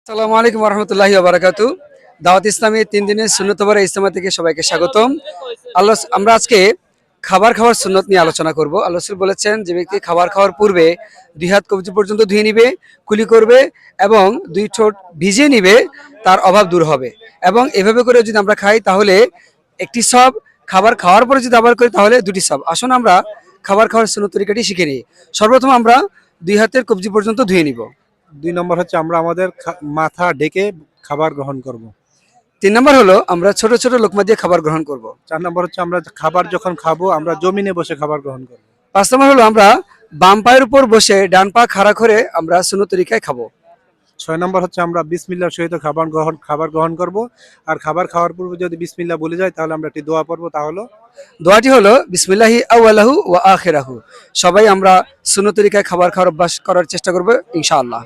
আসসালামু আলাইকুম রহমতুল্লাহি বারাকাতু। দাওয়াত ইসলামী 3 দিনের সুন্নতবর ইজতেমা থেকে সবাইকে স্বাগতম। আল্লাহ, আমরা আজকে খাবার খাওয়ার সুন্নত নিয়ে আলোচনা করব। আল্লাহ রাসূল বলেছেন, যে ব্যক্তি খাবার খাওয়ার পূর্বে 2 হাত কবজি পর্যন্ত ধুয়ে নিবে, কুলি করবে এবং 2 ঠোঁট ভিজিয়ে নিবে, তার অভাব দূর হবে। এবং এভাবে করে যদি আমরা খাই তাহলে একটি সব, খাবার খাওয়ার পরে যদি আবার করি তাহলে 2টি সব। আসুন আমরা খাবার খাওয়ার সুন্নত তরিকাটি শিখে নিই। সর্বপ্রথম আমরা 2 হাতের কবজি পর্যন্ত ধুয়ে নিব। 2 নম্বর হচ্ছে আমরা আমাদের মাথা ঢেকে খাবার গ্রহণ করব। 3 নম্বর হলো আমরা ছোট ছোট লোকমা দিয়ে খাবার গ্রহণ করব। 4 নম্বর হচ্ছে আমরা খাবার যখন খাবো আমরা জমিনে বসে খাবার গ্রহণ করব। 5 নম্বর হলো আমরা বাম পায়ের উপর বসে ডান পা খাড়া করে আমরা সুন্নত তরিকায় খাবো। 6 নম্বর হচ্ছে আমরা বিসমিল্লাহর সহিত খাবার গ্রহণ করব। আর খাবার খাওয়ার পূর্বে যদি বিসমিল্লাহ বলে যায় তাহলে আমরা একটি দোয়া পড়বো, তা হলো দোয়াটি হলো বিসমিল্লাহি আউয়ালাহু ওয়া আখিরাহু। সবাই আমরা সুন্নত তরিকায় খাবার খাওয়ার অভ্যাস করার চেষ্টা করব ইনশাআল্লাহ।